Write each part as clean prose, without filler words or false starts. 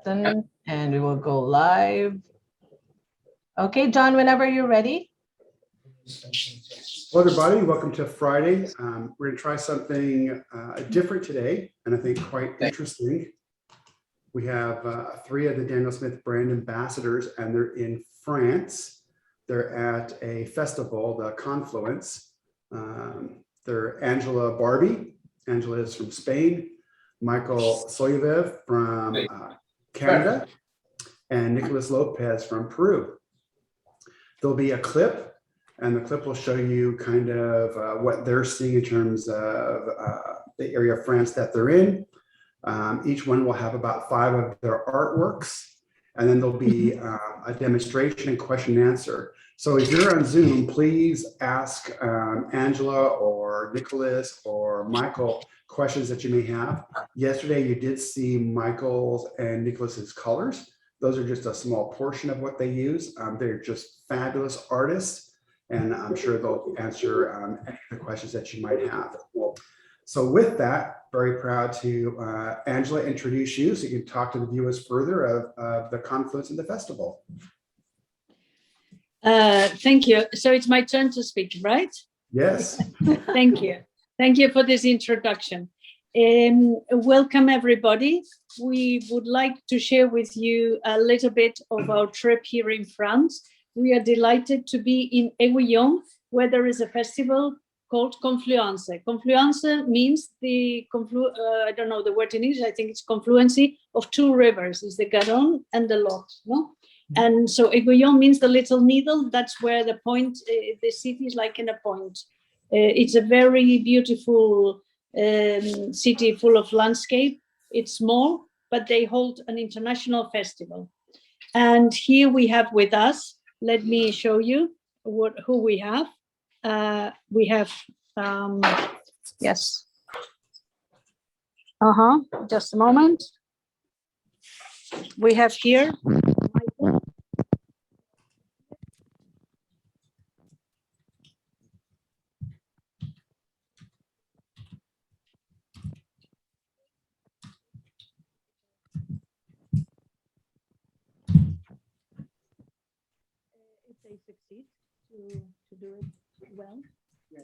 button and we will go live. Okay, John, whenever you're ready. Hello, everybody. Welcome to Friday. We're going to try something different today, and I think quite interesting. We have 3 of the Daniel Smith brand ambassadors, and they're in France. They're at a festival, the Confluence. They're Angela Barbi. Angela is from Spain. Michale Solovyev from Canada, and Nicolas Lopez from Peru. There'll be a clip, and the clip will show you kind of what they're seeing in terms of the area of France that they're in. Each one will have about 5 of their artworks, and then there'll be a demonstration and question and answer. So if you're on Zoom, please ask Angela or Nicolas or Michale questions that you may have. Yesterday, you did see Michael's and Nicolas's colors. Those are just a small portion of what they use. They're just fabulous artists, and I'm sure they'll answer any of the questions that you might have. So with that, very proud to Angela introduce you so you can talk to the viewers further of the Confluence and the festival. Thank you. So it's my turn to speak, right? Yes. Thank you. Thank you for this introduction. Welcome, everybody. We would like to share with you a little bit of our trip here in France. We are delighted to be in AIGUILLON, where there is a festival called Confluence. Confluence means the, I don't know the word in English, I think it's confluency of 2 rivers. It's the Garonne and the Lot, no? And so AIGUILLON means the little needle. That's where the point, the city is like in a point. It's a very beautiful city full of landscape. It's small, but they hold an international festival. And here we have with us, let me show you who we have. We have, yes. Just a moment. We have here Michael. If they succeed to do it well,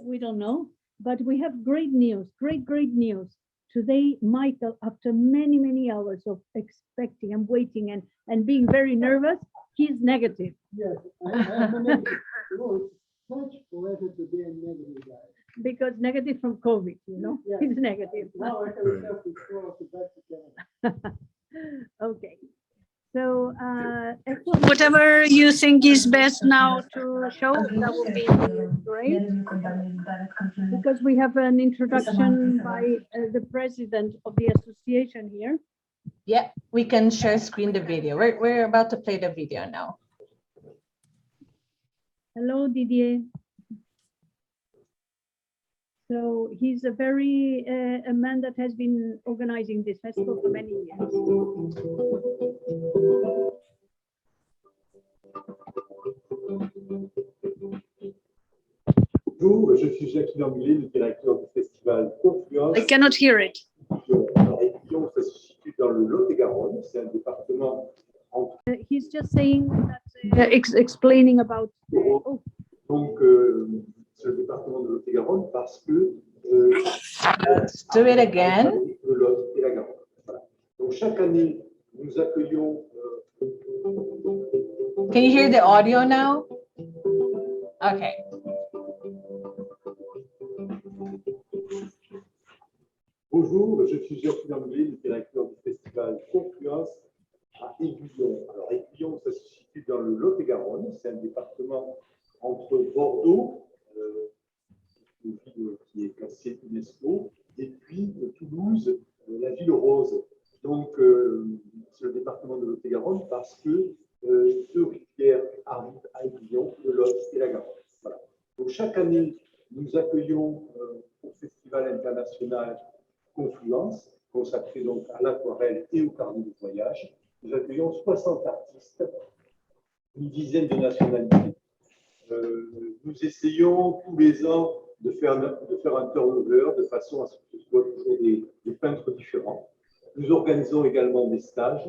we don't know, but we have great news, great news. Today, Michael, after many hours of expecting and waiting and being very nervous, he's negative. Yes, I'm negative. Oh, such pleasure to be a negative guy. Because negative from COVID, you know, Yeah. he's negative. Now I can have to go back to Canada. Okay. So whatever you think is best now to show, that would be great. Because we have an introduction by the president of the association here. Yeah, we can share screen the video. We're about to play the video now. Hello, Didier. So he's a very a man that has been organizing this festival for many years. Bonjour, je suis Jacques Langlais, le directeur du festival Confluence. I cannot hear it. AIGUILLON, ça se situe dans le Lot-et-Garonne, c'est un département entre... He's just saying that, explaining about... Donc, c'est le département de Lot-et-Garonne parce que... Let's do it again. Le Lot et la Garonne. Voilà. Donc, chaque année, nous accueillons... Can you hear the audio now? Okay. Bonjour, je suis Jacques Langlais, le directeur du festival Confluence à AIGUILLON. Alors, AIGUILLON, ça se situe dans le Lot-et-Garonne, c'est un département entre Bordeaux, une ville qui est classée UNESCO, et puis Toulouse, la ville rose. Donc, c'est le département de Lot-et-Garonne parce que 2 rivières arrivent à AIGUILLON, le Lot et la Garonne. Voilà. Donc, chaque année, nous accueillons au Festival international Confluence, consacré donc à l'aquarelle et au carnet de voyage. Nous accueillons 60 artistes, une dizaine de nationalités. Nous essayons tous les ans de faire un turnover de façon à ce que ce soit toujours des peintres différents. Nous organisons également des stages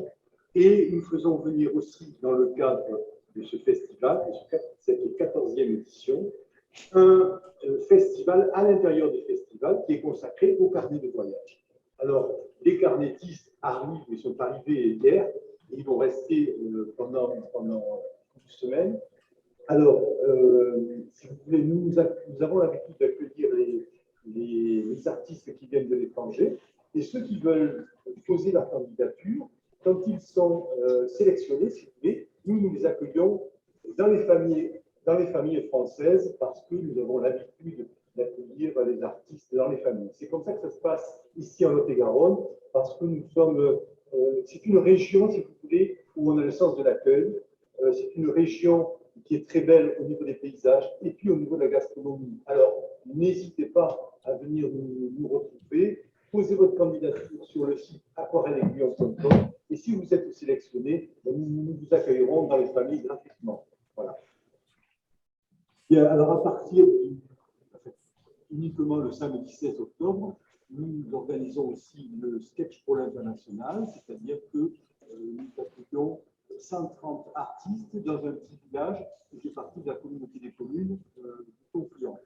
Et nous faisons venir aussi, dans le cadre de ce festival, de cette 14e édition, un festival à l'intérieur du festival qui est consacré au carnet de voyage. Alors, les carnétistes arrivent, ils sont arrivés hier, et ils vont rester pendant une semaine. Alors, si vous voulez, nous avons l'habitude d'accueillir les artistes qui viennent de l'étranger et ceux qui veulent poser leur candidature. Quand ils sont sélectionnés, si vous voulez, nous les accueillons dans les familles françaises parce que nous avons l'habitude d'accueillir les artistes dans les familles. C'est comme ça que ça se passe ici en Lot-et-Garonne parce que nous sommes, c'est une région, si vous voulez, où on a le sens de l'accueil. C'est une région qui est très belle au niveau des paysages et puis au niveau de la gastronomie. Alors, n'hésitez pas à venir nous retrouver. Posez votre candidature sur le site aquarelleaiguillon.com et si vous êtes sélectionné, nous vous accueillerons dans les familles gratuitement. Voilà. Et alors, à partir uniquement le samedi 16 octobre, nous organisons aussi le sketch pour l'international, c'est-à-dire que nous accueillons 130 artistes dans un petit village qui fait partie de la communauté des communes du Confluences.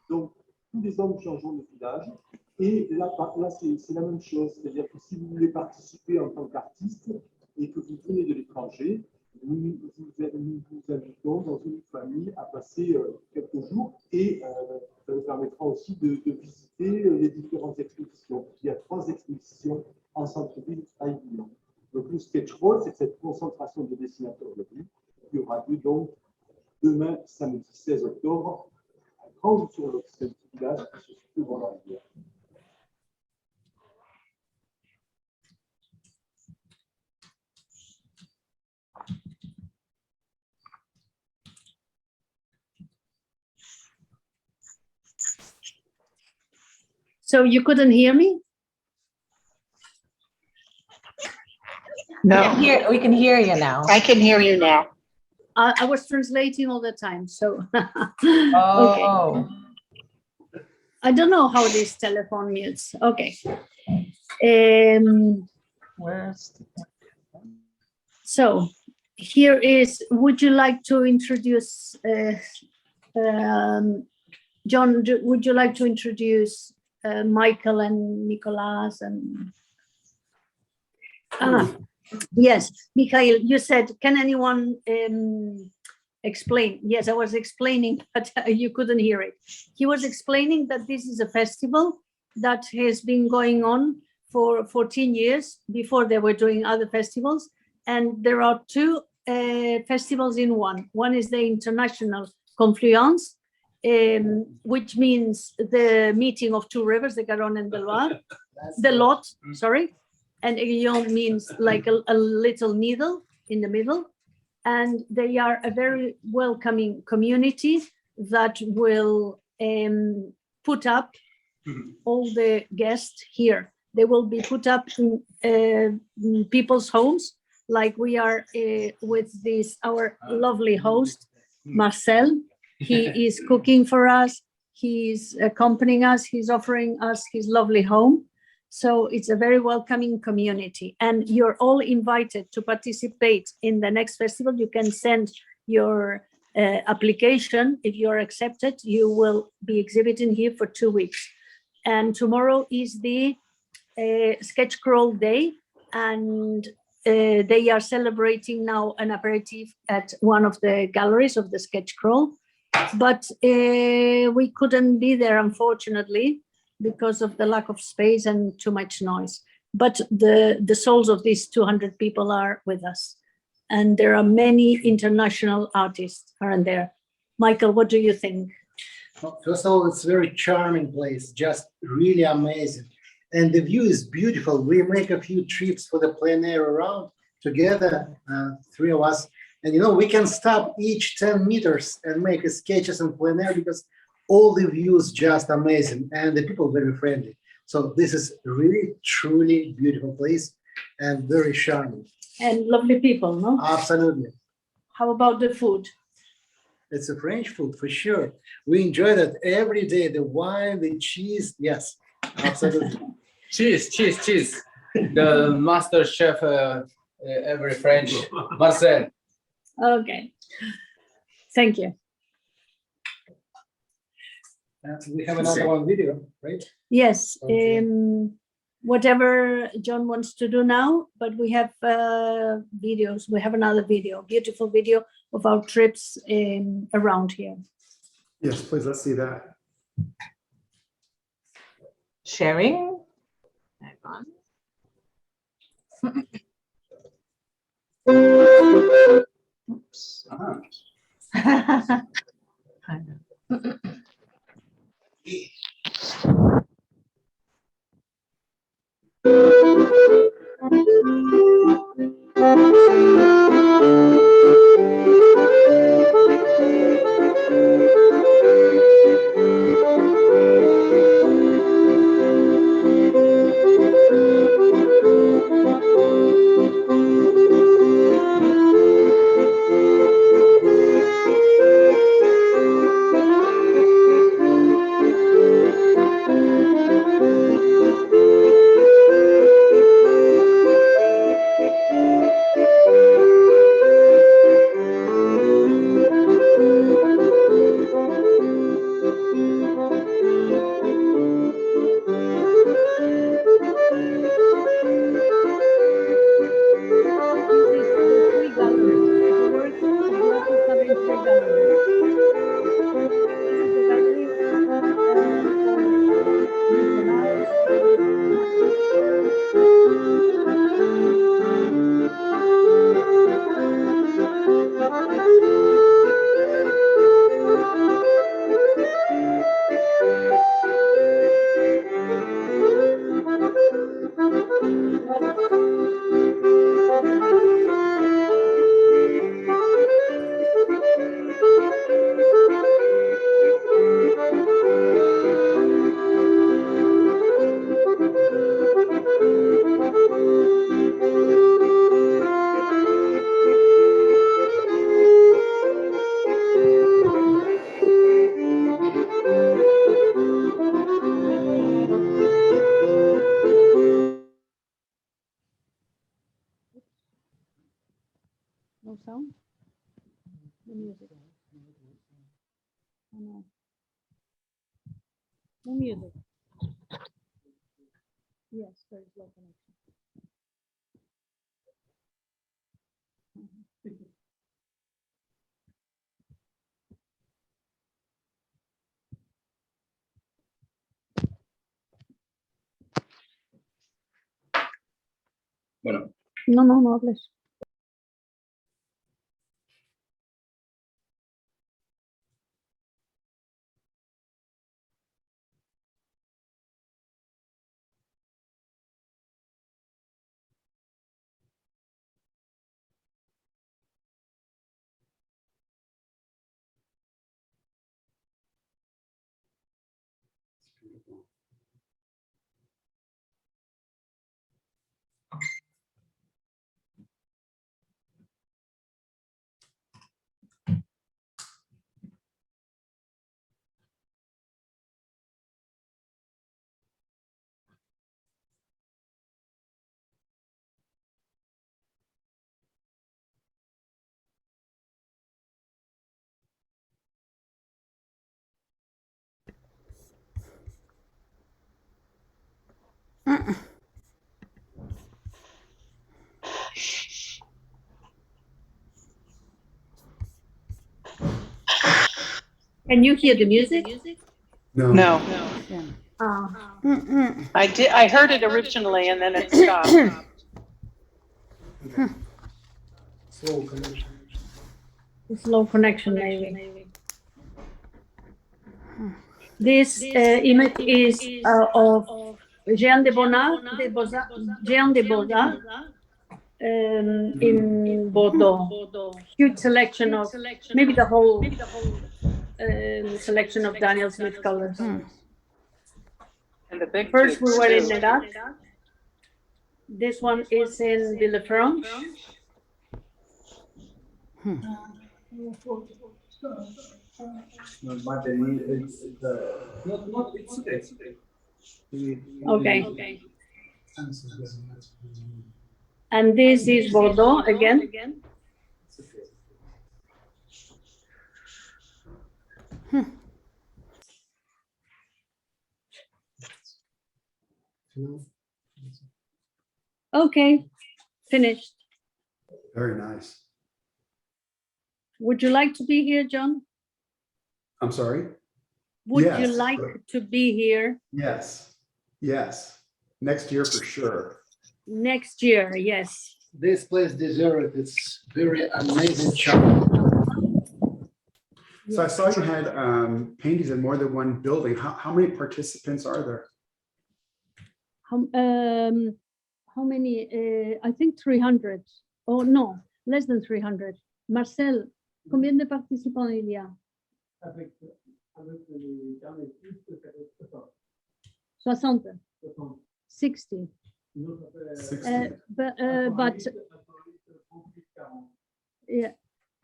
Donc, tous les ans, nous changeons de village. Et là c'est la même chose. C'est-à-dire que si vous voulez participer en tant qu'artiste et que vous venez de l'étranger, nous vous invitons dans une famille à passer quelques jours et ça vous permettra aussi de visiter les différentes expositions. Il y a 3 expositions en centre-ville à AIGUILLON. Donc le sketch roll, c'est cette concentration de dessinateurs de rue qui aura lieu donc demain, samedi 16 octobre, à Grand sur le petit village qui se situe dans la rivière. So you couldn't hear me? No, We can hear you now. I can hear you now. I was translating all the time, so. Oh. Okay. I don't know how this telephone mutes. Okay. So here is, would you like to introduce, John, would you like to introduce Michael and Nicolas and yes, Michael, you said, can anyone explain? Yes, I was explaining, but you couldn't hear it. He was explaining that this is a festival that has been going on for 14 years. Before they were doing other festivals, and there are 2 festivals in one. One is the International Confluence, which means the meeting of 2 rivers, the Garonne and the Loire, the Lot, sorry. And aiguillon means like a little needle in the middle. And they are a very welcoming community that will put up all the guests here. They will be put up in people's homes, like we are with our lovely host, Marcel. He is cooking for us. He's accompanying us. He's offering us his lovely home. So it's a very welcoming community, and you're all invited to participate in the next festival. You can send your application. If you're accepted, you will be exhibiting here for 2 weeks. And tomorrow is the sketch crawl day, and they are celebrating now an aperitif at one of the galleries of the sketch crawl. But we couldn't be there, unfortunately, because of the lack of space and too much noise. But the souls of these 200 people are with us. And there are many international artists around there. Michael, what do you think? Well, first of all, it's a very charming place, just really amazing. And the view is beautiful. We make a few trips for the plein air around together, 3 of us. And we can stop each 10 meters and make sketches in plein air because all the views just amazing and the people very friendly. So this is really, truly beautiful place and very charming. And lovely people, no? Absolutely. How about the food? It's a French food for sure. We enjoy that every day. The wine, the cheese. Yes, absolutely. Cheese. The master chef every French. Marcel. Okay. Thank you. We have another one video, right? Yes. Okay. Whatever John wants to do now, but we have videos. We have another video, beautiful video of our trips around here. Yes, please, let's see that. Sharing. Hang on. Oops. I know. No sound? No music. Oh, no. No music. Yes, there is low connection. Bueno, No hables. Can you hear the music? No. No, Ah, I heard it originally and then it stopped. Slow connection. it's low connection maybe. This image is of Jean de Bonnat, Jean de Bonnat in Bordeaux. Huge selection of, maybe the whole selection of Daniel Smith colors. And the big First we tubes, were in too. Nerat. This one is in Villefranche. Okay. And this is Bordeaux again. Okay, finished. Very nice. Would you like to be here, John? I'm sorry? Would you Yes. like to be here Yes, yes. Next year for sure. next year? Yes. This place deserves it. It's very amazing charm. So I saw you had paintings in more than one building. How many participants are there? How many? I think 300. Oh no, less than 300. Marcel, combien de participants il y a? 60. 60. 60. But yeah,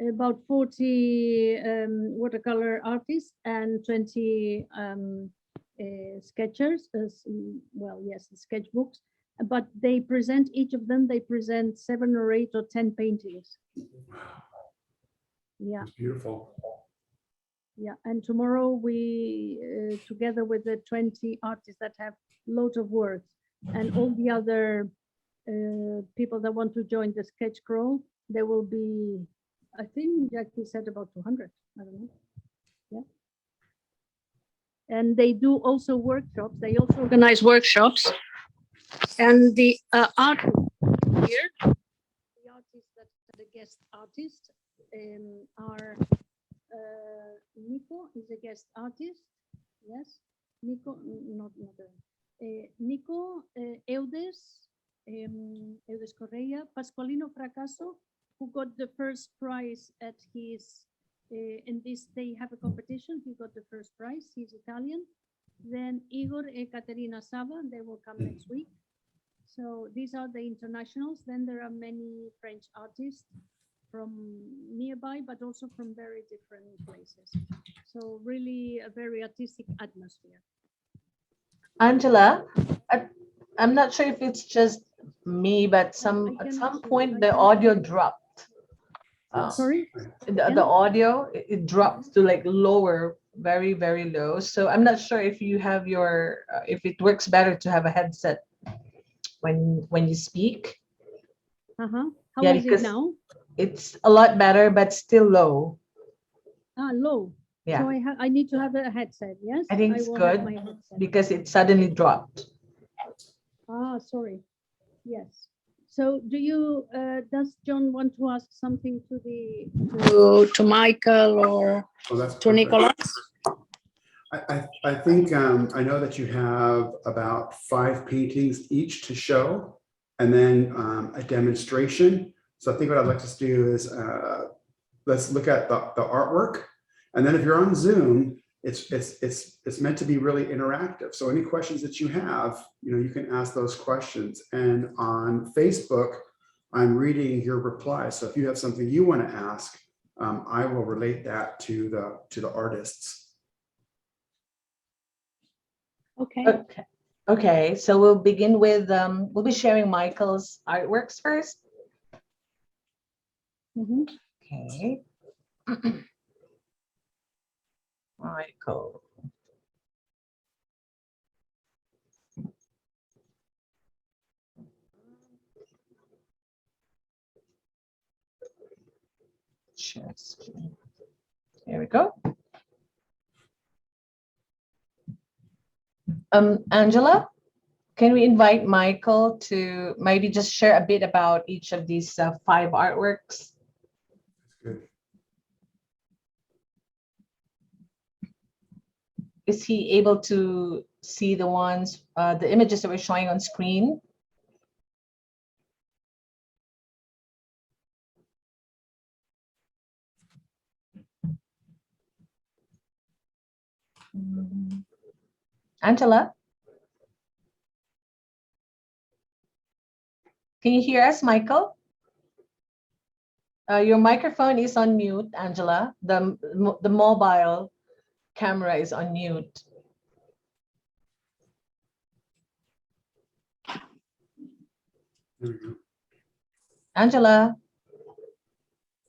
about 40 watercolor artists and 20 sketchers. Well, yes, sketchbooks. But they present, each of them, they present 7 or 8 or 10 paintings. Yeah. It's beautiful. Yeah, and tomorrow we, together with the 20 artists that have loads of work and all the other people that want to join the sketch crawl, there will be, I think Jackie said about 200, I don't know. Yeah. And they do also workshops, they also organize workshops. And the artists here, the artists that are the guest artists are Nico is a guest artist. Yes, Nico, not Nico, Eudes, Eudes Correa, Pascualino Fracaso, who got the first prize at his, in this, they have a competition, he got the first prize, he's Italian. Then Igor and Caterina Saba, they will come next week. So these are the internationals. Then there are many French artists from nearby, but also from very different places. So really a very artistic atmosphere. Angela, I'm not sure if it's just me, but at some point the audio dropped. Sorry? The audio, it drops to like lower, very, very low. So I'm not sure if you have your, if it works better to have a headset when you speak. How Yeah, is it because now? it's a lot better, but still low. Low. Yeah. So I need to have a headset, yes? I think it's will have good my headset. because it suddenly dropped. Sorry. Yes. So do you, does John want to ask something to Michael or to Nicolas? I think I know that you have about 5 paintings each to show, and then a demonstration. So I think what I'd like to do is let's look at the artwork, and then if you're on Zoom, it's meant to be really interactive. So any questions that you have, you can ask those questions. And on Facebook, I'm reading your replies. So if you have something you want to ask, I will relate that to the artists. Okay. Okay. So we'll begin with, we'll be sharing Michael's artworks first. Okay. Michael. Share screen. There we go. Angela, can we invite Michael to maybe just share a bit about each of these 5 artworks? Good. Is he able to see the ones, the images that we're showing on screen? Angela? Can you hear us, Michael? Your microphone is on mute, Angela. The mobile camera is on mute. There we go. Angela.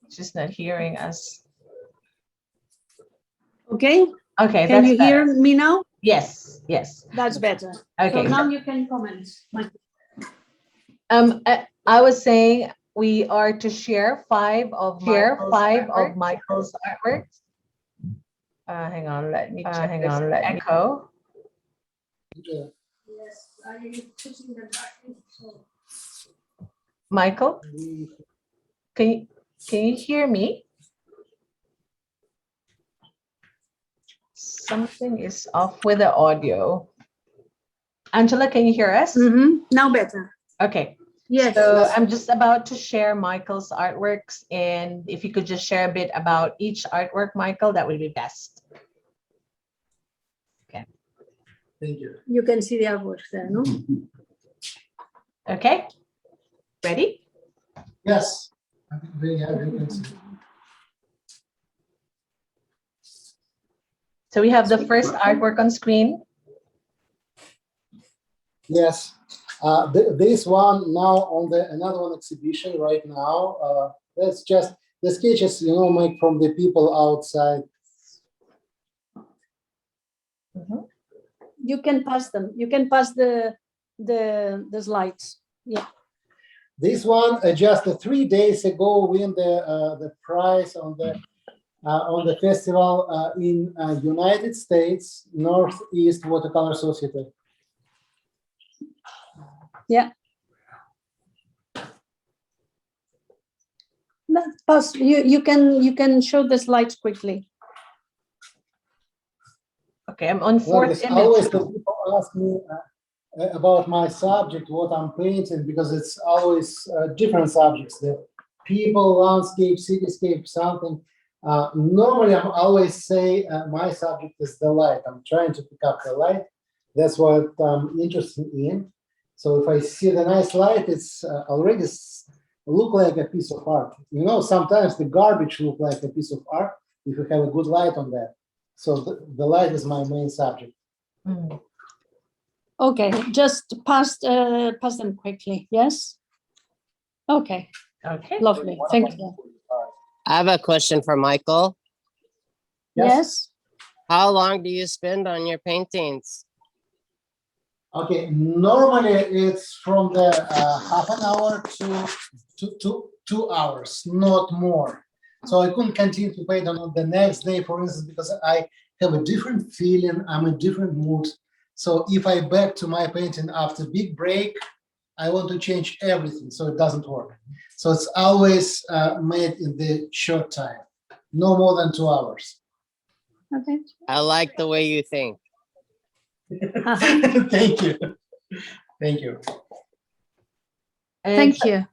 She's not hearing us. Okay, Okay, can that's you better. hear me now? Yes, yes. That's better. Okay. So now you can comment. I was saying we are to share five of Michael's artworks. Hang on, let me check. Hang on, let me echo. Yes, Michael, can you hear me? Something is off with the audio. Angela, can you hear us? Now better. Okay. Yes. So I'm just about to share Michael's artworks, and if you could just share a bit about each artwork, Michael, that would be best. Okay. Thank you. You can see the artwork there, no? Okay. Ready? Yes. I'm very happy you can see. So we have the first artwork on screen. Yes. This one now on the another one exhibition right now. That's just the sketches, you know, made from the people outside. You can pass them. You can pass the slides. Yeah. This one just 3 days ago win the prize on the festival in United States Northeast Watercolor Society. Yeah. But pass. You can show the slides quickly. Okay, I'm on Well, fourth there's always image. the people ask me about my subject, what I'm painting, because it's always different subjects. The people, landscape, cityscape, something. Normally, I'm always say my subject is the light. I'm trying to pick up the light. That's what I'm interested in. So if I see the nice light, it's already look like a piece of art. You know, sometimes the garbage look like a piece of art if you have a good light on that. So the light is my main subject. Okay, just pass them quickly. Yes. Okay. Okay. Lovely. Thank you. I have a question for Michael. Yes. How long do you spend on your paintings? Okay, normally it's from the half an hour to 2 hours, not more. So I couldn't continue to paint on the next day, for instance, because I have a different feeling, I'm in a different mood. So if I back to my painting after big break, I want to change everything, so it doesn't work. So it's always made in the short time, no more than 2 hours. Okay. I like the way you think. Thank you. Thank you. And Thank you.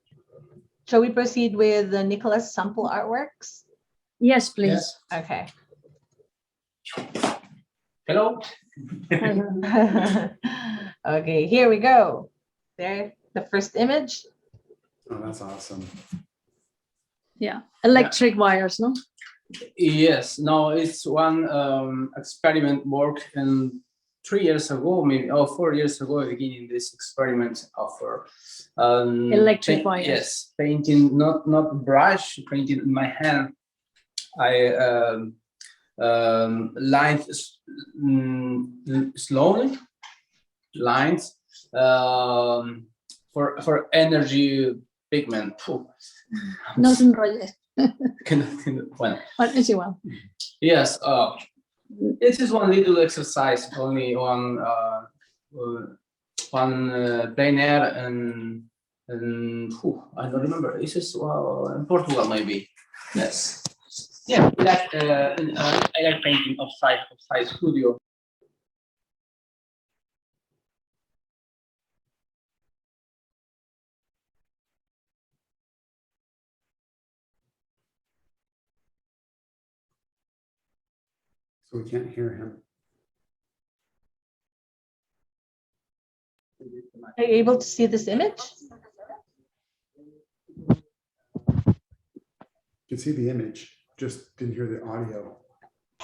shall we proceed with the Nicolas sample artworks? Yes, please. Yes. Okay. Hello. Okay, here we go. There, the first image. Oh, that's awesome. Yeah. Electric wires, no? Yes. No, it's one experiment work, and 3 years ago, maybe 4 years ago, beginning this experiment of Electric wires. Yes, painting not brush, painting in my hand. I lines slowly, lines for energy pigment. No te enrolles. Bueno. But it's igual. Yes. This is one little exercise, only one plein air and I don't remember. This is in Portugal maybe. Yes. Yeah. I like painting outside studio. So we can't hear him. Are you able to see this image? You can see the image, just didn't hear the audio.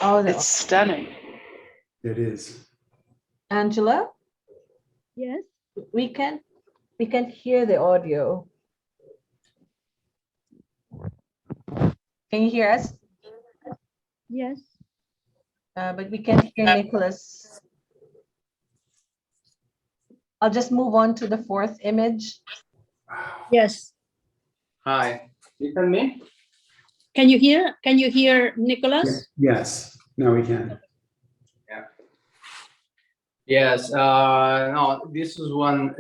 Oh, It's stunning. It is. Angela, Yes. we can hear the audio. Can you hear us? Yes. But we can't hear Nicholas. I'll just move on to the fourth image. Yes. Hi, you tell me? Can you hear? Can you hear Nicholas? Yes, now we can. Yes, no, this is one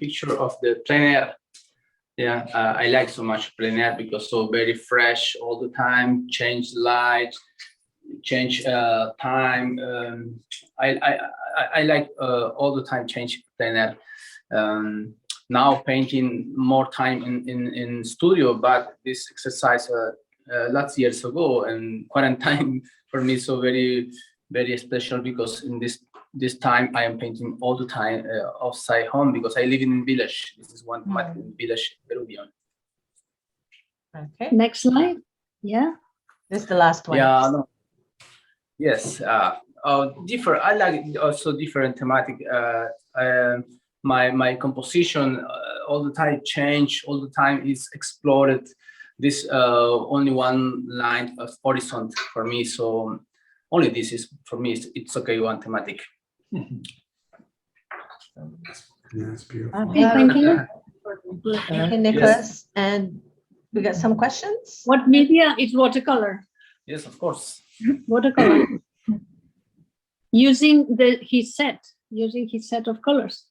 picture of the plein air. Yeah, I like so much plein air because so very fresh all the time, change light, change time. I like all the time change plein air. Now painting more time in studio, but this exercise lots years ago and quarantine for me so very special because in this time I am painting all the time outside home because I live in a village. This is one village Peruvian. Okay. Next slide. Yeah. This is the last one. Yeah. No. Yes. Different. I like also different thematic. My composition all the time change. All the time is explored. This only one line of horizon for me. So only this is for me. It's okay. One thematic. Yeah, it's beautiful. Okay, thank you. Thank you, Nicholas. And we got some questions. What media is watercolor? Yes, of course. Watercolor. Using his set of colors.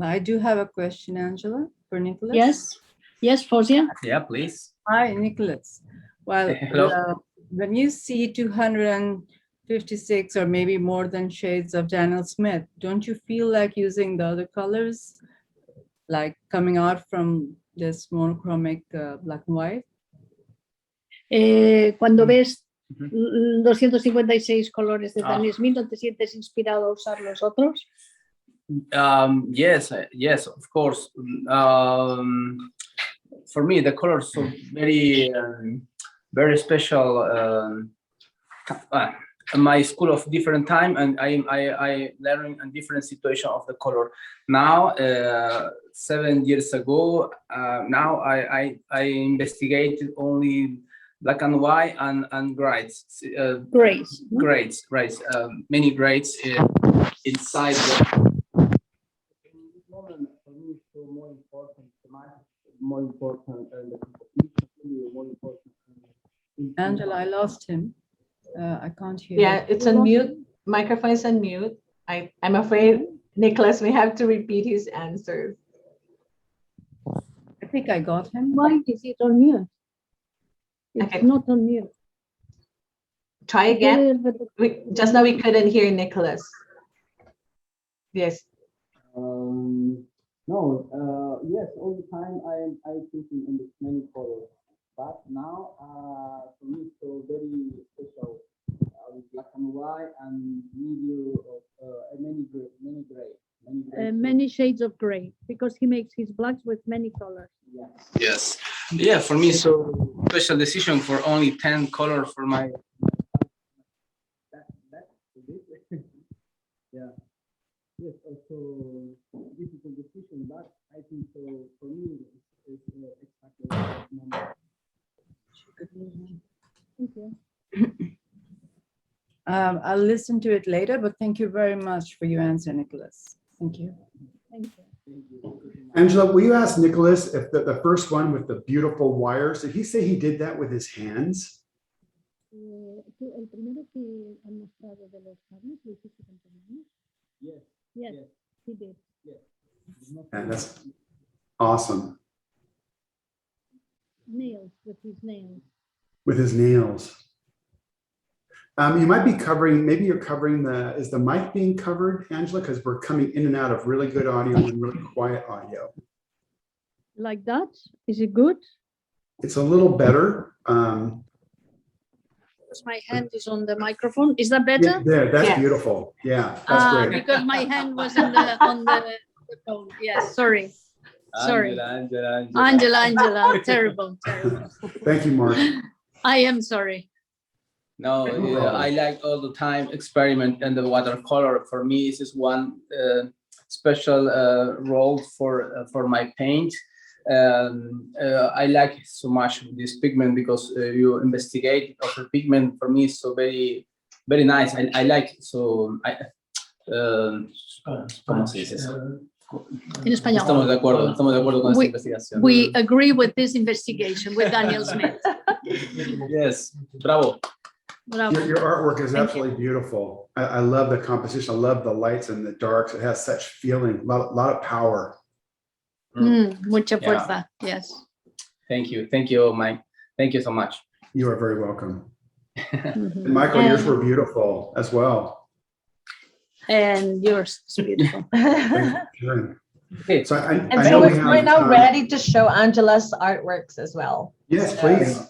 I do have a question, Angela, for Nicholas. Yes, Fozia. Yeah, please. Hi, Nicholas. Well, Hello. When you see 256 or maybe more than shades of Daniel Smith, don't you feel like using the other colors, like coming out from this monochromatic black and white? Cuando ves 256 colores de Daniel Smith, ¿no te sientes inspirado a usar los otros? Yes, of course. For me, the colors are very special. My school of different time, and I learning a different situation of the color. Now, 7 years ago, now I investigated only black and white and grades. Grades. Many grades inside the. Moment for me, so more important, more important, and the composition more important. Angela, I lost him. I can't hear. Yeah, it's on mute. Microphone is on mute. I'm afraid Nicholas may have to repeat his answers. I think I got him. Why is it on mute? It's not on mute. Try again. Just now we couldn't hear Nicholas. Yes. No. Yes, all the time I thinking in this many colors, but now for me so very special black and white and medium of Many shades of gray because he makes his blacks with many colors. Yes. Yeah, for me so special decision for only 10 colors for my. Yeah. Yes, also difficult decision, but I think so for me it's exactly the right moment. Thank you. I'll listen to it later, but thank you very much for your answer, Nicholas. Thank you. Thank you. Angela, will you ask Nicholas if the first one with the beautiful wires, did he say he did that with his hands? El primero que han mostrado de los cables, ¿lo hiciste con tus manos? Yes, he did. And that's awesome. Nails, with his nails. With his nails. You might be covering, maybe you're covering is the mic being covered, Angela? Because we're coming in and out of really good audio and really quiet audio. Like that? Is it good? It's a little better. Because my hand is on the microphone. Is that better? Yeah, there, that's beautiful. Yeah, that's great. Because my hand was on the phone. Yes, sorry. Angela, terrible. Thank you, Mark. I am sorry. No, I like all the time experiment and the watercolor. For me, this is one special role for my paint. I like so much this pigment because you investigate of pigment. For me, is so very nice. I like so. ¿Cómo se dice eso? En español. Estamos de acuerdo con esta investigación. We agree with this investigation with Daniel Smith. Yes, bravo. Bravo. Your artwork is Thank you. absolutely beautiful. I love the composition. I love the lights and the darks. It has such feeling, a lot of power. Mucha Yeah. fuerza. Yes. Thank you, Mike. Thank you so much. You are very welcome. Mhm. And Michael, yours And- were beautiful as well. And yours is beautiful. Sure. Okay, So I And know so we we're have, now ready to show Angela's artworks as well. Yes, please.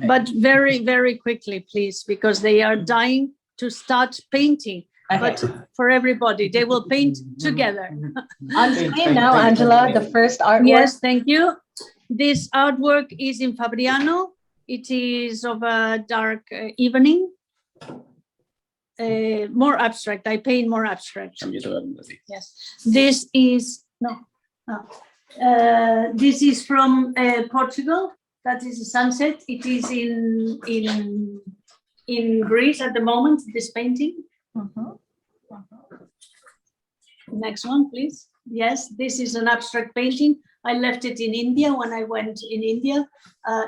But very, very quickly, please, because they are dying to start painting. Okay. But for everybody, they will paint together. On screen now, Angela, the first artwork. Yes, thank you. This artwork is in Fabriano. It is of a dark evening. More abstract. I paint more abstract. Yes. This is this is from Portugal. That is a sunset. It is in Greece at the moment. This painting. Next one, please. Yes, this is an abstract painting. I left it in India when I went in India,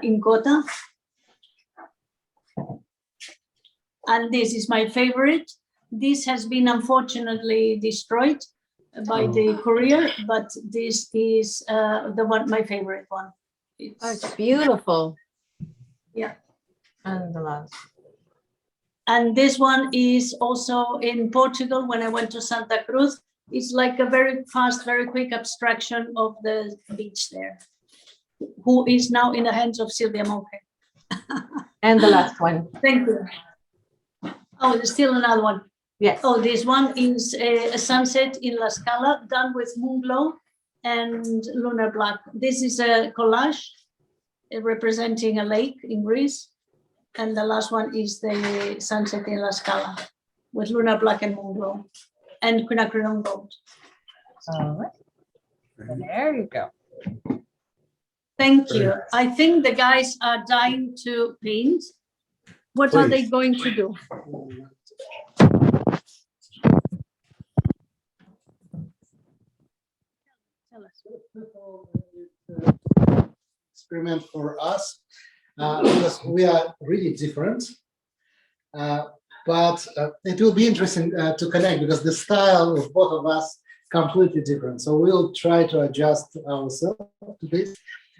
in Kota. And this is my favorite. This has been unfortunately destroyed by the courier, but this is my favorite one. It's beautiful. Yeah. And the last. And this one is also in Portugal when I went to Santa Cruz. It's like a very fast, very quick abstraction of the beach there, who is now in the hands of Silvia Monge. And the last one. Thank you. Oh, there's still another one. Yes. Oh, this one is a sunset in La Scala done with moon glow and lunar black. This is a collage representing a lake in Greece. And the last one is the sunset in La Scala with lunar black and moon glow and quinacridone gold. All right. There you go. Thank you. I think the guys are dying to paint. What are they going to do? Tell us. Experiment for us because we are really different. But it will be interesting to connect because the style of both of us completely different. So we'll try to adjust ourselves to this.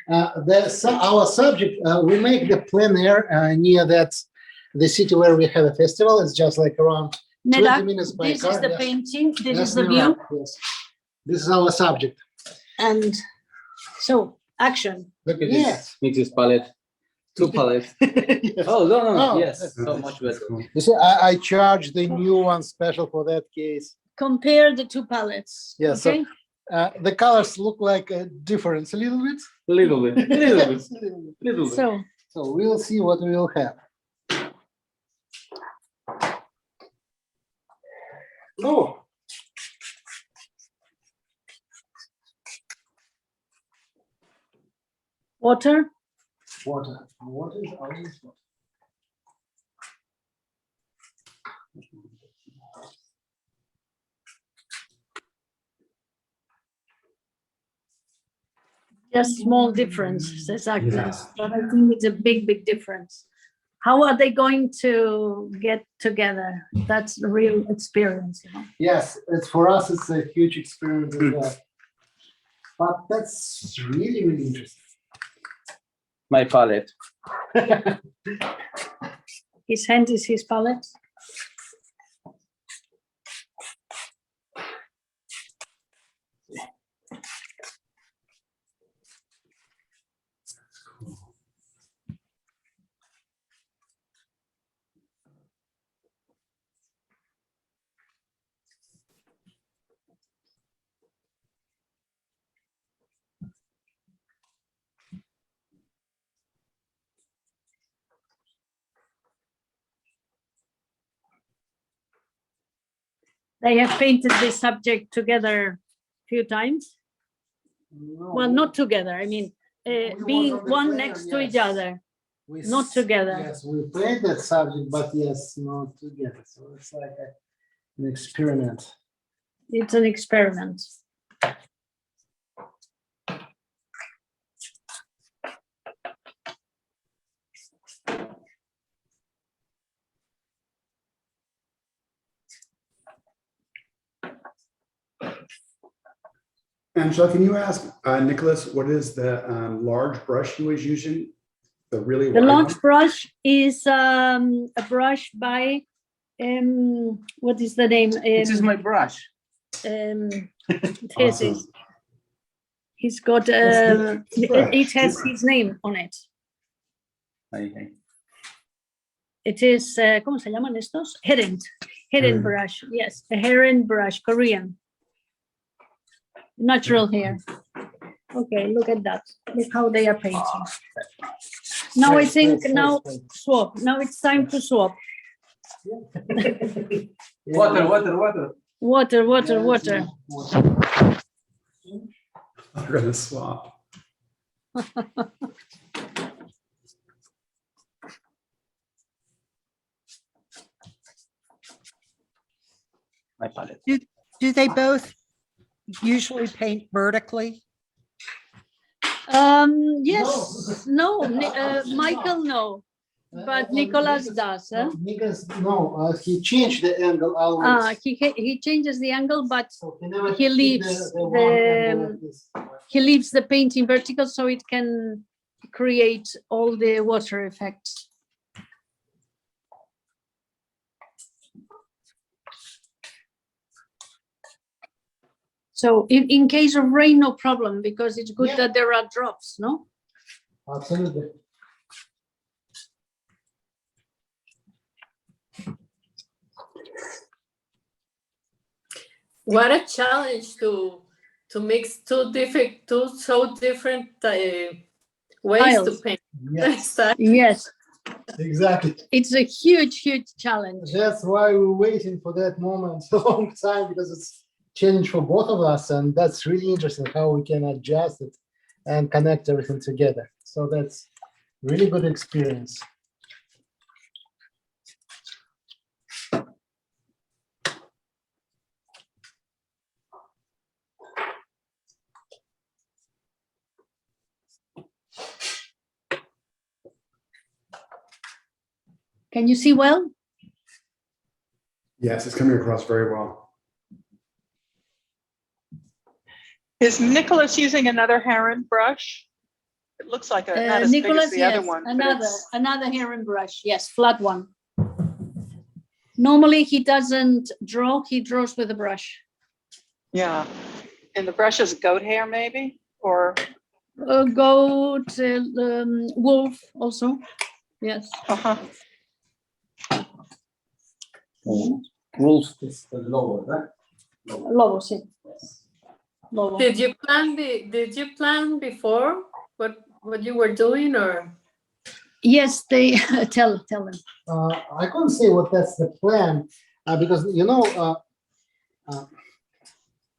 Our subject, we make the plein air near the city where we have a festival. It's just like around 20 minutes by This car. is the Yes. painting. This Yes, is the Nera, view. yes. This is our subject. And so action. Look at Yes. this. This palette. Two palettes. Yes. Oh, no. Oh, Yes, that's so much better. You see, I charge the new one special for that case. Compare the two palettes. Yeah, so Okay. the colors look like a difference a little bit. Little bit. So So we'll see what we will have. Oh, water. water. Water is always water. Just small difference, says Agnes, Yes. but I think it's a big, big difference. How are they going to get together? That's the real experience, you know. Yes, it's for us. It's a huge experience as well. But that's really, really interesting. My palette. His hand is his palette. They have painted this subject together a few times. Well, not together. I mean, being one next to each other, not together. Yes, we played that subject, but yes, not together. So it's like an experiment. It's an experiment. Angela, can you ask Nicholas what is the large brush he was using? The really The wide large one? brush is a brush by what is the name? This is my brush. This is. He's got it has his name on it. Okay. It is ¿cómo se llaman estos? Heron brush. Yes, a heron brush, Korean. Natural hair. Okay, look at that. Look how they are painting. Now I think swap. Now it's time to swap. Water. Water. We're gonna swap. My palette. Do they both usually paint vertically? Yes. No. Michael, no. But Nicolas does. Huh? Nicholas, no, he changed the angle always. He changes the angle, but So he never he keep leaves the one angle like this. he leaves the painting vertical so it can create all the water effects. So in case of rain, no problem, because it's good that there are drops, no? Absolutely. What a challenge to mix two so different ways to paint. Yes. Yes. Exactly. It's a huge challenge. That's why we're waiting for that moment a long time, because it's challenge for both of us, and that's really interesting how we can adjust it and connect everything together. So that's really good experience. Can you see well? Yes, it's coming across very well. Is Nicholas using another heron brush? It looks like not as Nicholas, big as the other yes, one. but another heron brush. Yes, flat one. Normally he doesn't draw, he draws with a brush. Yeah. And the brush is goat hair maybe, or? Goat, wolf also, yes. Uh-huh. Wolf is the lower, right? Lobo, sí. Lobo. Did you plan before what you were doing, or? Yes, they tell them. I couldn't say what that's the plan, because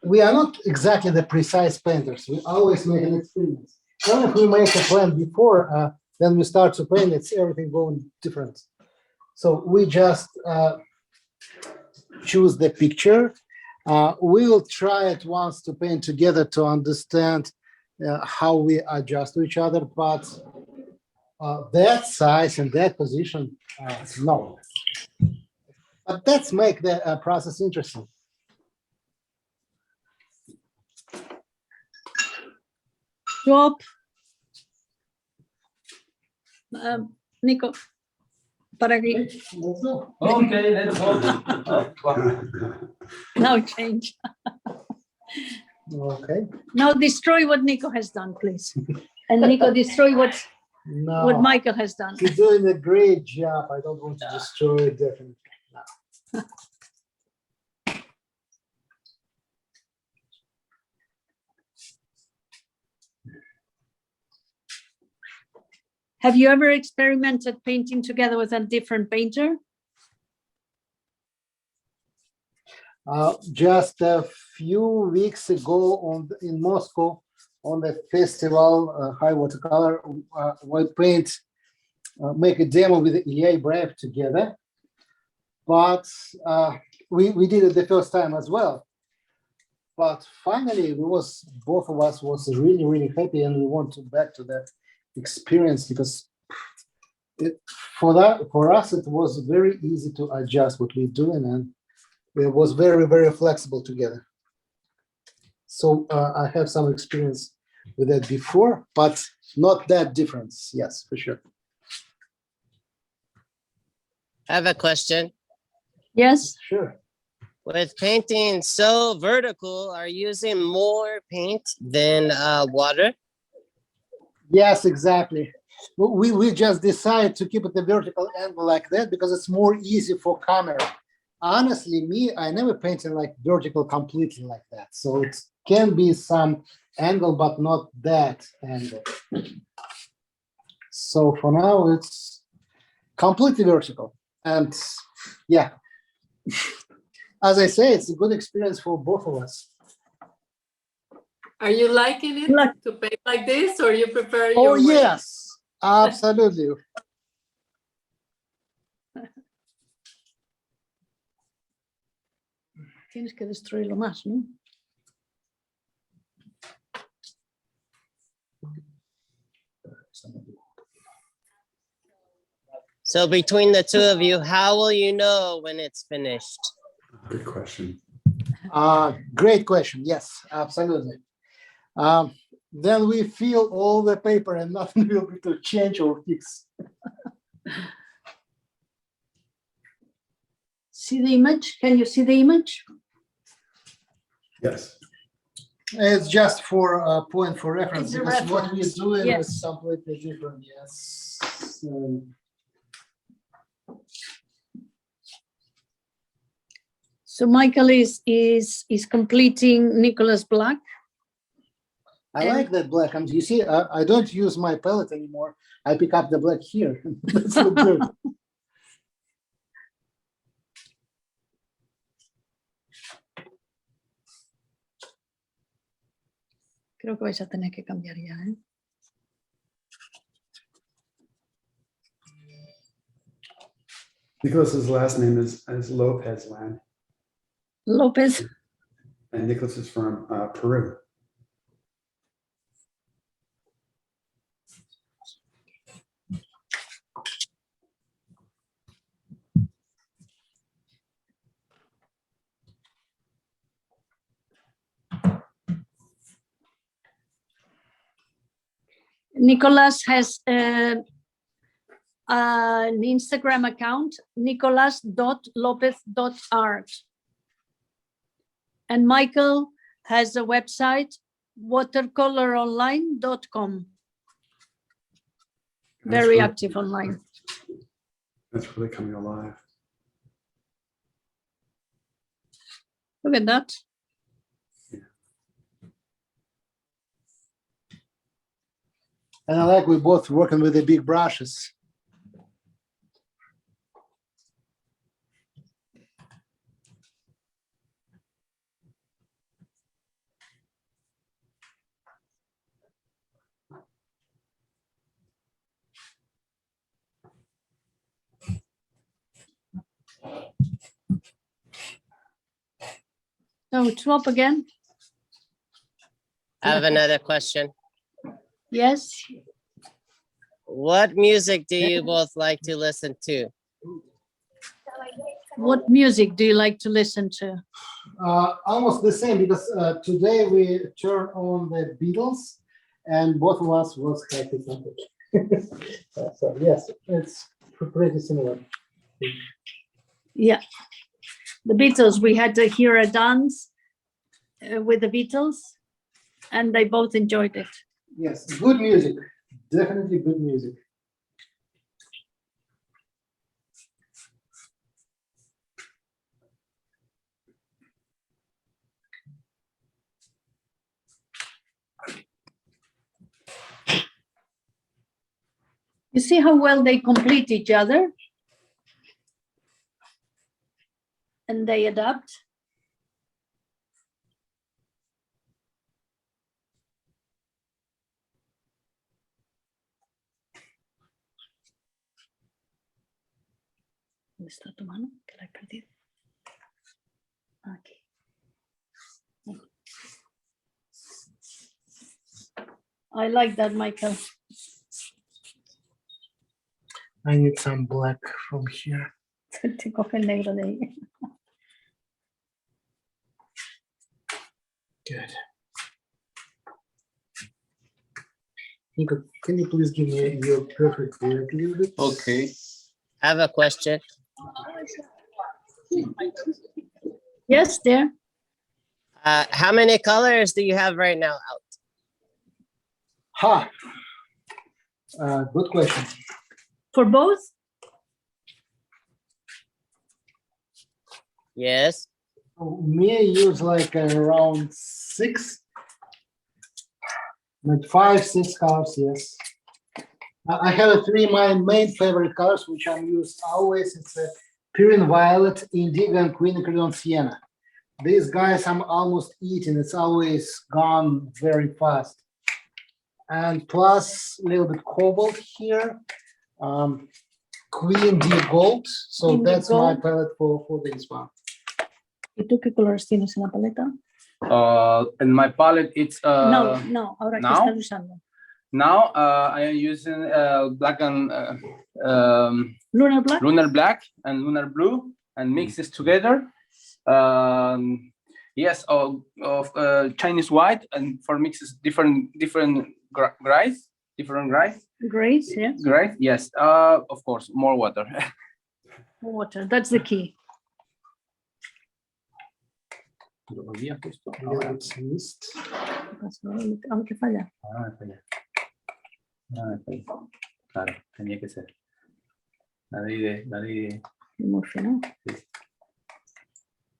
we are not exactly the precise painters. We always make an experiment. Only if we make a plan before, then we start to paint, it's everything going different. So we just choose the picture. We will try at once to paint together to understand how we adjust to each other, but that size and that position, no. But that's make the process interesting. Drop. Nico, para aquí. Okay, let's go. Now change. Okay. Now destroy what Nico has done, please. And Nico, destroy what Michael has done. He's doing a great job. I don't want to destroy it, definitely. No. Have you ever experimented painting together with a different painter? Just a few weeks ago in Moscow, on the festival, High Watercolor, we paint, make a demo with Ilya Ibrahim together. But we did it the first time as well. But finally, both of us was really, really happy, and we want to back to that experience because for us it was very easy to adjust what we're doing, and it was very, very flexible together. So I have some experience with that before, but not that difference. Yes, for sure. I have a question. Yes. Sure. With painting so vertical, are you using more paint than water? Yes, exactly. We just decided to keep it the vertical angle like that because it's more easy for camera. Honestly, I never painted like vertical completely like that. So it can be some angle, but not that angle. So for now, it's completely vertical. And yeah, as I say, it's a good experience for both of us. Are you liking it to paint like this, or you prefer Oh, your way? yes, absolutely. Tienes que destruirlo más, ¿no? So between the two of you, how will you know when it's finished? Good question. Great question. Yes, absolutely. Then we feel all the paper and nothing will be to change or fix. See the image? Can you see the image? Yes. It's just for a point for reference. It's a Because what we're reference, doing yes. is completely different. Yes. So Michael is completing Nicolas black. I like that black. You see, I don't use my palette anymore. I pick up the black here. That's so good. Creo que vais a tener que cambiar ya, ¿eh? Nicholas's last name is Lopez Land, Lopez. and Nicholas is from Peru. Nicolas has an Instagram account, nicolas.lopez.art. And Michael has a website, watercoloronline.com. Very really- active online. That's really coming alive. Look at that. And I like we're both working with the big brushes. So swap again. I have another question. Yes. What music do you both like to listen to? What music do you like to listen to? Almost the same, because today we turned on the Beatles and both of us was happy something. So yes, it's pretty similar. Yeah. The Beatles, we had to hear a dance with the Beatles and they both enjoyed it. Yes, good music, definitely good music. You see how well they complete each other? And they adapt. ¿Dónde está tu mano? Que la he perdido. Aquí. I like that, Michael. I need some black from here. Te coge el negro de ahí. Good. Nico, can you please give me your perfect black a little bit? Okay. I have a question. Yes, there. How many colors do you have right now out? Good question. For both? Yes. Me, I use like around 6, not 5, 6 colors, yes. I have 3 my main favorite colors, which I'm used always. It's a Purine Violet, Indigo, and Quinacridone Sienna. These guys I'm almost eating. It's always gone very fast. And plus a little bit cobalt here. Queen D Gold. So Queen D that's my Gold. palette for this one. ¿Y tú qué colores tienes en la paleta? In my palette, it's No, ahora que now? estás usando. now I am using black and Lunar black? lunar black and lunar blue and mixes together. Yes, of Chinese white, and for mixes different grays, Grays, yes. Great, yes. Of course, more water. Water, that's the key. Lo había puesto. Yeah, it's mist. Aunque falla. Falla. Claro, tenía que ser. La ley de... De Murphy, ¿no?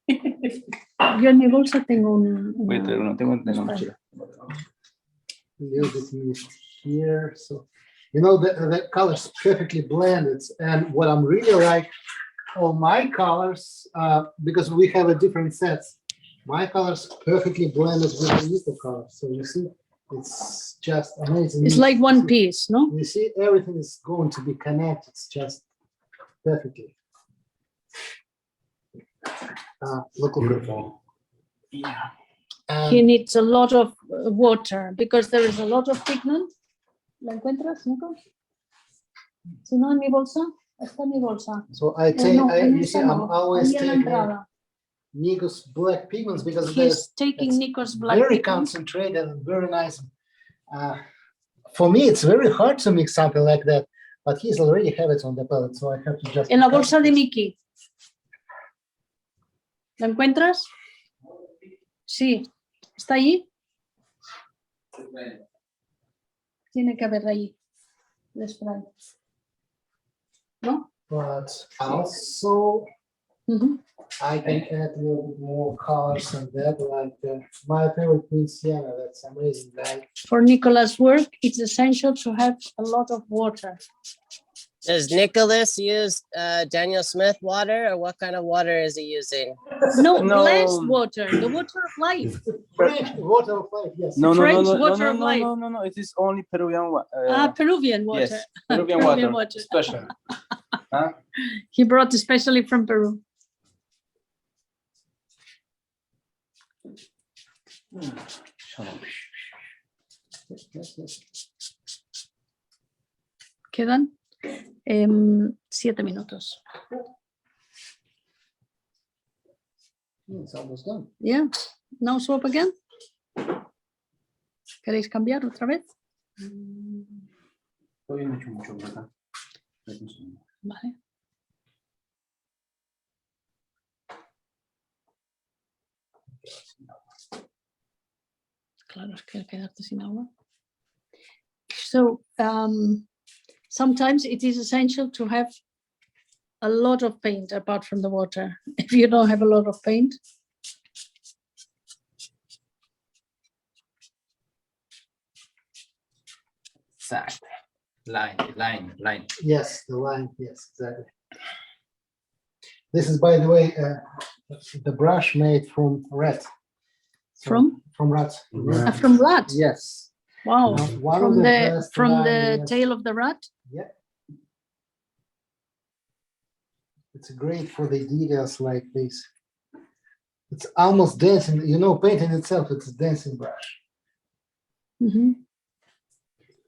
Yo en mi bolsa tengo Voy a traer uno, tengo mochila. A little bit mist here. So, you know, the colors perfectly blended. And what I'm really like, all my colors, because we have a different sets, my colors perfectly blended with the Nico colors. So you see, it's just amazing. It's like one piece, no? You see, everything is going to be connected. It's just perfectly. Look beautiful. Yeah. He needs a lot of water because there is a lot of pigment. ¿La encuentras, Nico? Si no, en mi bolsa. Está en mi bolsa. So I take, No, en you see, esta I'm no, always ahí en la taking entrada. Nico's black pigments because He's there's taking Nico's black very pigments. concentrated and very nice. For me, it's very hard to mix something like that, but he's already have it on the palette, so I have to just. En la bolsa de Mickey. ¿La encuentras? Sí. ¿Está allí? Tiene que haber ahí. El spray. ¿No? But also, I can add a little bit more colors on that, like my favorite Queen Sienna. That's amazing, right? For Nicolas' work, it's essential to have a lot of water. Does Nicholas use Daniel Smith water, or what kind of water is he using? No, blessed water, the water of life. Fresh water of life, yes. No, water of life. No. It is only Peruvian water. Peruvian water. Yes, Peruvian water. Special. Huh? He brought especially from Peru. Quedan 7 minutos. It's almost done. Yeah. Now swap again. ¿Queréis cambiar otra vez? Todavía no he hecho mucho por acá. Vale. Claro, es que quedarte sin agua. So, sometimes it is essential to have a lot of paint apart from the water. If you don't have a lot of paint. Exactly. Line. Yes, the line, yes, exactly. This is, by the way, the brush made from rat. From? From rat. From rat? Yes. Wow. One From of the best from line, the yes. tail of the rat? Yeah. It's great for the details like this. It's almost dancing, you know, painting itself, it's a dancing brush. Mhm.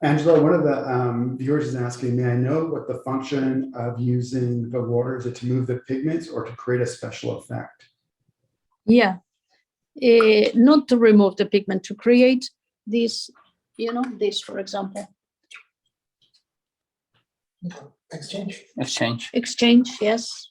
Angela, one of the viewers is asking, may I know what the function of using the water is? It to move the pigments or to create a special effect? Yeah, not to remove the pigment, to create this, you know, this, for example. Exchange. Exchange. Exchange, yes.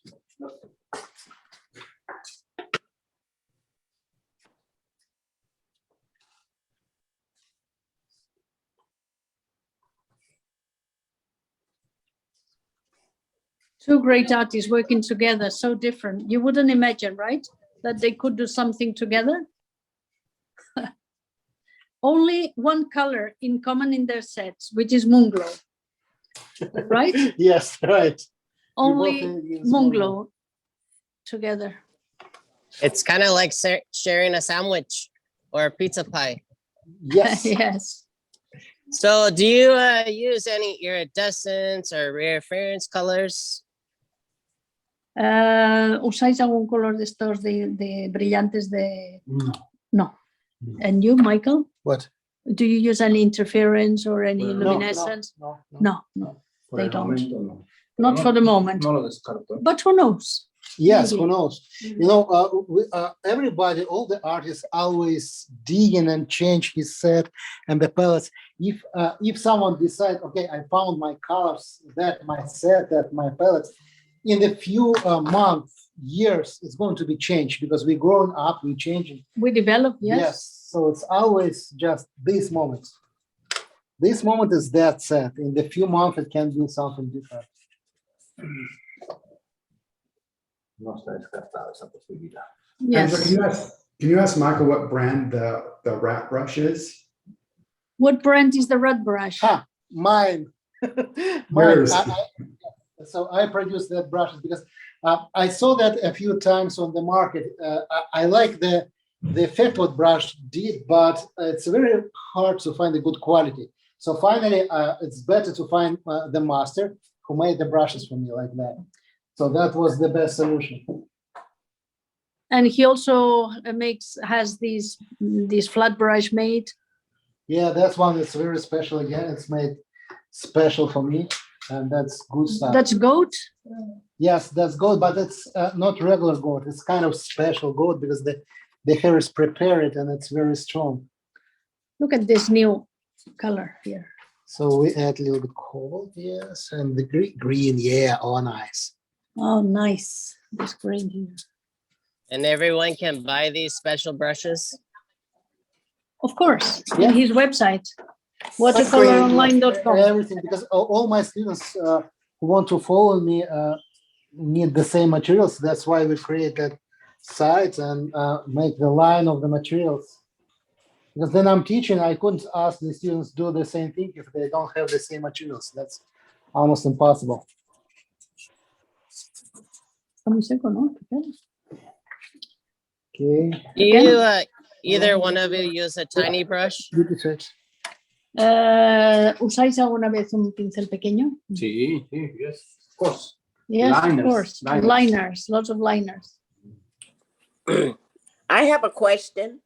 Two great artists working together, so different. You wouldn't imagine, right? That they could do something together. Only one color in common in their sets, which is moon glow, right? Yes, right. Only use moon glow together. It's kind of like sharing a sandwich or a pizza pie. Yes. Yes. So do you use any iridescence or reference colors? ¿Usáis algún color de estos de brillantes de...? No. And you, Michael? What? Do you use any interference or any No, luminescence? no. No, they don't. Not for the moment. No lo descarto. But who knows? Yes, Maybe. who knows? You know, everybody, all the artists always digging and change his set and the palettes. If someone decides, okay, I found my colors, that my set, that my palettes, in the few months, years, it's going to be changed because we're growing up, we're changing. We develop, yes. So it's always just this moment. This moment is that set. In the few months, it can do something different. No está descartada esa posibilidad. Yes. Angela, can you ask Michael what brand the rat brush is? What brand is the red brush? Mine. Where is So I produce that brushes because I saw that a few times on the market. I like the Fatwood brush deep, but it's very hard to find a good quality. So finally, it's better to find the master who made the brushes for me like that. So that was the best solution. And he also has these flat brush made. Yeah, that's one that's very special again. It's made special for me, and that's good stuff. That's goat? Yes, that's goat, but it's not regular goat. It's kind of special goat because the hair is prepared and it's very strong. Look at this new color here. So we add a little bit gold, yes, and the green, yeah, oh, nice. Oh, nice. This green here. And everyone can buy these special brushes? Of course, Yeah. on his website, watercoloronline.com. Everything, because all my students who want to follow me need the same materials. That's why we create that site and make the line of the materials. Because then I'm teaching, I couldn't ask the students to do the same thing if they don't have the same materials. That's almost impossible. Okay. Do you either one of you use a tiny brush? ¿Usáis alguna vez un pincel pequeño? Sí, yes, of course. Yes, Liners, of course. liners. Liners, lots of liners. I have a question.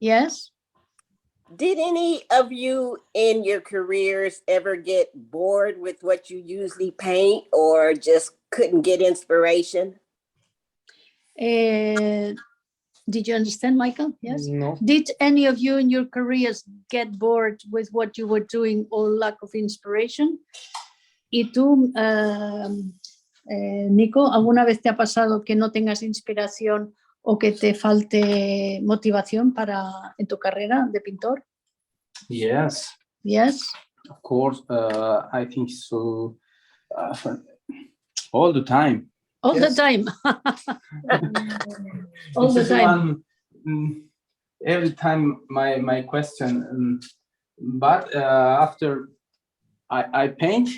Yes. Did any of you in your careers ever get bored with what you usually paint or just couldn't get inspiration? Did you understand, Michael? Yes. No. Did any of you in your careers get bored with what you were doing or lack of inspiration? ¿Y tú, Nico, alguna vez te ha pasado que no tengas inspiración o que te falte motivación en tu carrera de pintor? Yes. Yes. Of course, I think so. All the time. All the time. All the time. Every time my question, but after I paint,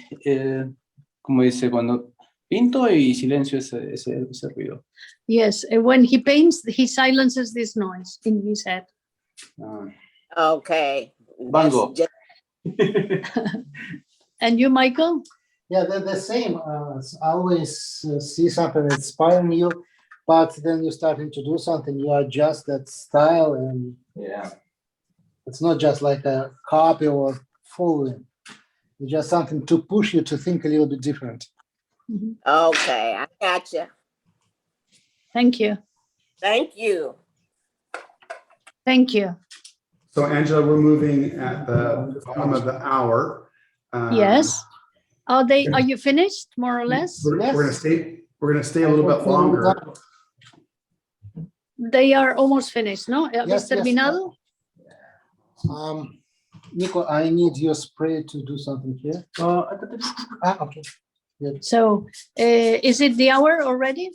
como dice, cuando pinto y silencio ese ruido. Yes, when he paints, he silences this noise in his head. Okay. Bango. And you, Michael? Yeah, they're the same. I always see something inspiring you, but then you're starting to do something, you adjust that style, and Yeah. it's not just like a copy or following. It's just something to push you to think a little bit different. Okay, I gotcha. Thank you. Thank you. Thank you. So Angela, we're moving at the bottom of the hour. Yes. Are you finished, more or less? We're gonna stay a little bit longer. They are almost finished, no? ¿Habéis Yes, yes. terminado? Nico, I need your spray to do something here. Okay. Good. So, is it the hour already?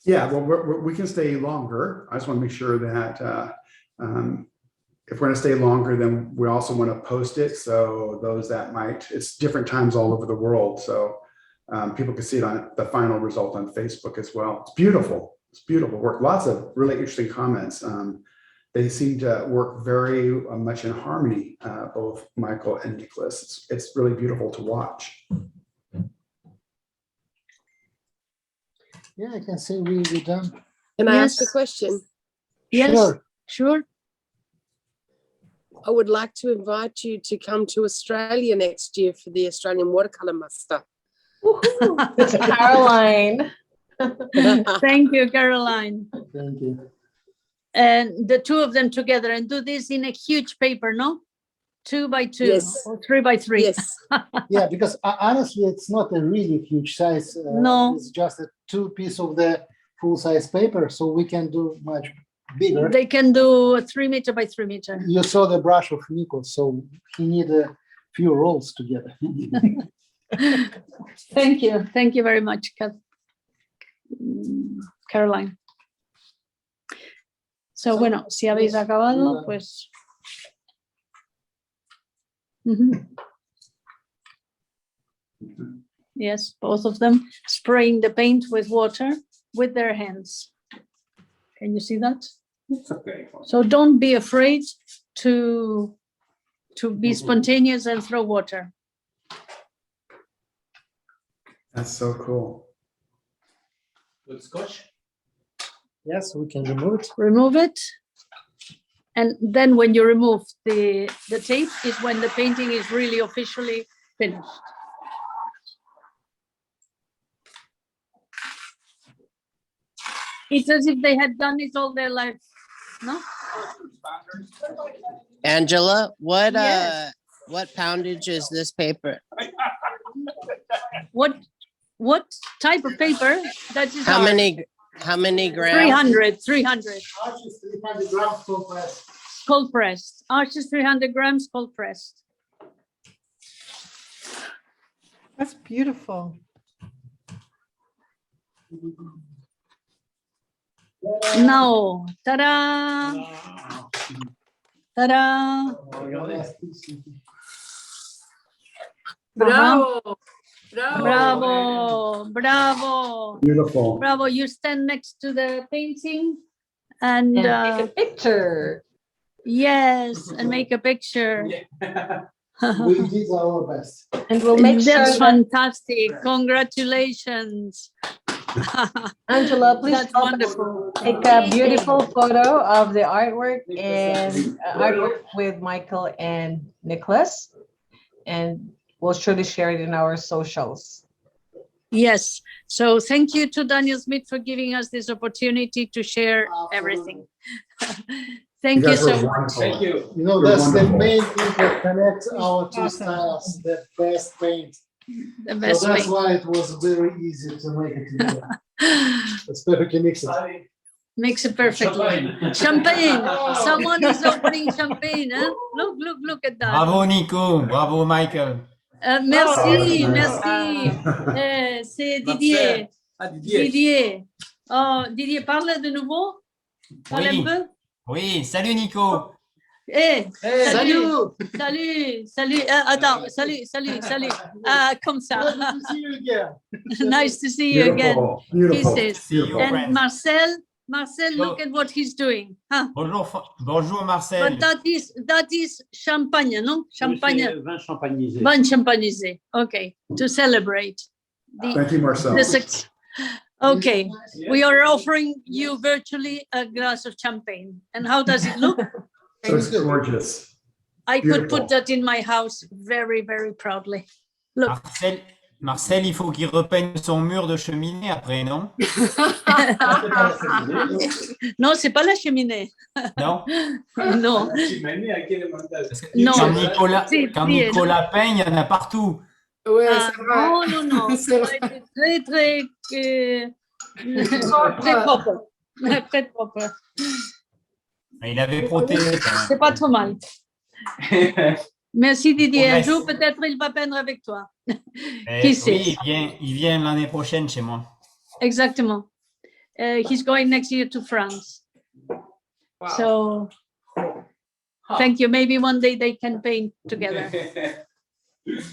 Yeah, well, we can stay longer. I just want to make sure that if we're going to stay longer, then we also want to post it. So those that might, it's different times all over the world. So people can see it on the final result on Facebook as well. It's beautiful. It's beautiful work. Lots of really interesting comments. They seem to work very much in harmony, both Michael and Nicolas. It's really beautiful to watch. Yeah, I can say we're done. Can I ask Yes. a question? Yes, sure. I would like to invite you to come to Australia next year for the Australian Watercolor Muster. It's Caroline. Thank you, Caroline. Thank you. And the two of them together, and do this in a huge paper, no? 2 by 2 Yes. or 3 by 3. Yes. Yeah, because honestly, it's not a really huge size. No. It's just a 2 piece of the full size paper, so we can do much bigger. They can do a 3 meter by 3 meter. You saw the brush of Nico, so he need a few rolls together. Thank you. Thank you very much, Caroline. So, bueno, si habéis acabado, pues... Yes, both of them spraying the paint with water with their hands. Can you see that? It's okay. So don't be afraid to be spontaneous and throw water. That's so cool. Good scotch. Yes, we can remove it. Remove it. And then when you remove the tape is when the painting is really officially finished. It's as if they had done it all their life, no? Angela, what Yes. what poundage is this paper? What type of paper? That is How ours. many grams? 300. 300 grams cold press. Cold pressed. Ours is 300 grams cold pressed. That's beautiful. Now, ta-da! Ta-da! Bravo. Bravo! Bravo! Beautiful. Bravo! You stand next to the painting and Take a picture. yes, and make a picture. We did our best. And we'll make sure That's that, fantastic. Congratulations. Angela, please That's help us wonderful. take a beautiful photo of the artwork and artwork with Michael and Nicolas. And we'll surely share it in our socials. Yes. So thank you to Daniel Smith for giving us this opportunity to share everything. Thank you guys were so much. wonderful. Thank you. You know, You're that's the wonderful. main thing that connects our two styles, the best paint. The best So that's way. why it was very easy to make it together. It's perfectly mixed. Makes it perfectly. Champagne. Someone is opening champagne. Huh? Look at that. Bravo Nico, bravo Michael. Merci, merci. C'est Didier. Didier. Oh, Didier, parle de nouveau. Parle un Oui. peu. Oui, salut Nico. Salut. Salut. Attends, salut. Comme ça. Nice to see you again. Nice to see you again. Beautiful. Kisses. Beautiful. And Marcel, Marcel, look at what he's doing. Huh? Bonjour Marcel. But that is champagne, no? Champagne. Vin champagnisé. Vin champagnisé. Okay, to celebrate. Thank you, Marcel. Okay, we are offering you virtually a glass of champagne. And how does it look? So it's gorgeous. I could Beautiful. put that in my house very, very proudly. Look. Marcel, il faut qu'il repeigne son mur de cheminée après, non? Non, c'est pas la cheminée. Non? Non. Non. Non. Quand Nicolas peigne, il y en a partout. Ouais, non, non, non. Très, très, très propre. Très propre. Il avait protégé. C'est pas trop mal. Merci Didier. Un jour, peut-être il va peindre avec toi. Qui sait? Oui, il vient l'année prochaine chez moi. Exactement. He's going next year to France. Wow. So, thank you. Maybe one day they can paint together.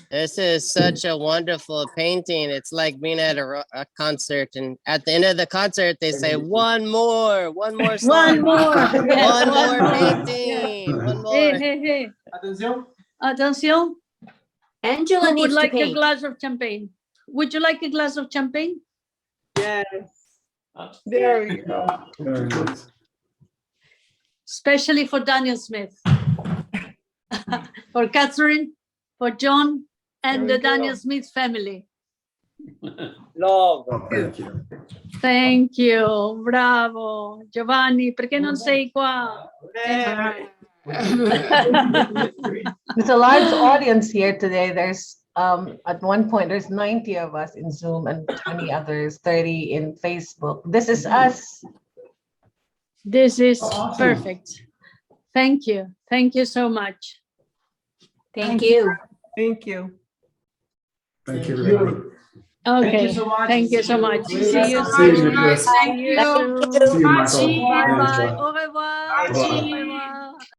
This is such a wonderful painting. It's like being at a concert, and at the end of the concert, they say, one more song. One more. Yes, one more painting. Yes. One more. Hey. Attention. Attention. Angela Who would needs like to a paint. glass of champagne? Would you like a glass of champagne? Yes. There we go. Very nice. Especially for Daniel Smith. For Catherine, for John, and the Daniel Smith family. Love. Oh, thank you. Thank you. Bravo. Giovanni, perché non sei qua? There's a large audience here today. There's at one point there's 90 of us in Zoom and 20 others, 30 in Facebook. This is us. This is perfect. Thank you. Thank you so much. Thank you. Thank you. Thank you, everybody. Okay. Thank you so much. Thank you so much. See you See you, Nicholas. soon. See you, Michael. Bye bye. Angela. Au revoir.